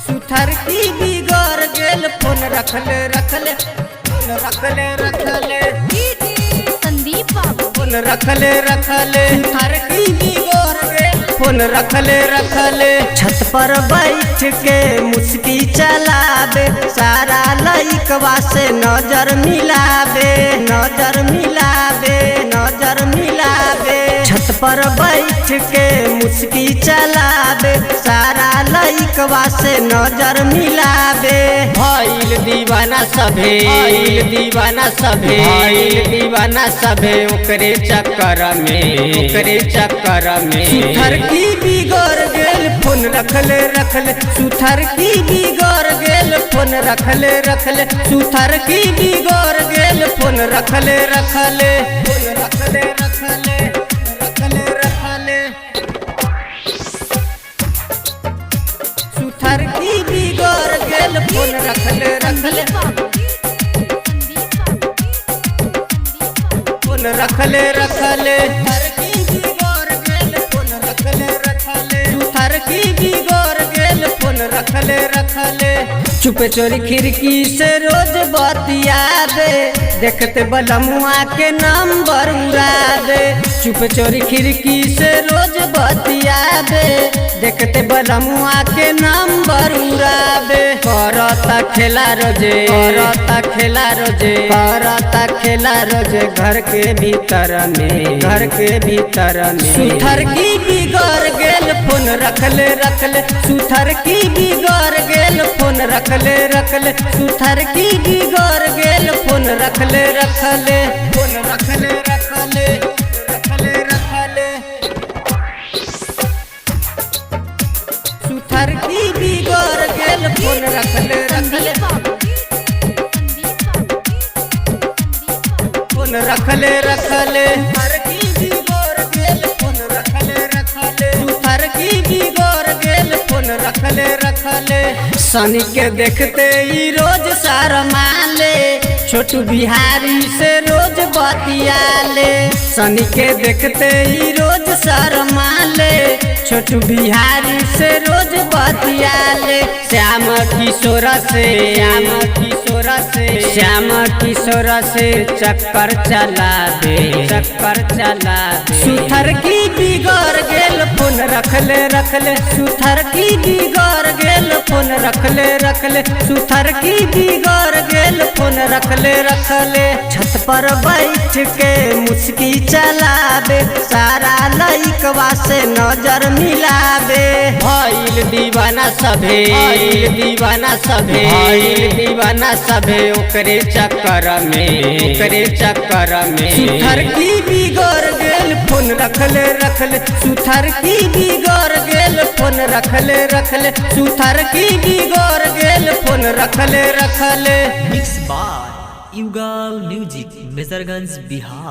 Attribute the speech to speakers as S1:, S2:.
S1: सुथर की बिगड़ गेल फोन रखले रखले
S2: संदीप बाबू
S1: फोन रखले सुथर की बिगड़ गेल फोन रखले छत पर बैठ के मुस्की चलावे सारा लइकवा से नजर मिलावे छत पर बैठ के मुस्की चलावे सारा लइकवा से नजर मिलावे भइल दीवाना सभे ओकरे चक्कर में सुथर की बिगड़ गेल फोन रखले सुथर की बिगड़ गेल फोन रखले सुथर की बिगड़ गेल फोन रखले सुथर की बिगड़ गेल फोन रखले फोन रखले सुथर की बिगड़ गेल फोन रखले चुपे चोरी खिड़की से रोज बतियावे देखते बलमुआ के नंबर उड़ावे चुपे चोरी खिड़की से रोज बतियावे देखते बलमुआ के नंबर उड़ावे करता खेला रोजे घर के भीतर में सुथर की बिगड़ गेल फोन रखले सुथर की बिगड़ गेल फोन रखले सुथर की बिगड़ गेल फोन रखले सुथर की बिगड़ गेल फोन रखले फोन रखले सुथर की बिगड़ गेल फोन सुथर की बिगड़ गेल फोन रखले सनी के देखते ही रोज शरमाले छोटू बिहारी से रोज बतियाले सनी के देखते ही रोज शरमाले छोटू बिहारी से रोज बतियाले श्याम किशोर से चक्कर चला दे सुथर की बिगड़ गेल फोन रखले सुथर की बिगड़ गेल फोन रखले सुथर की बिगड़ गेल फोन रखले छत पर बैठ के मुस्की चलावे सारा लइकवा से नजर मिलावे भइल दीवाना सभे ओकरे चक्कर में सुथर की बिगड़ गेल फोन रखले सुथर की बिगड़ गेल फोन रखले सुथर की बिगड़ गेल फोन रखले
S3: मिक्स बाय युगल म्यूजिक मेजरगंज बिहार।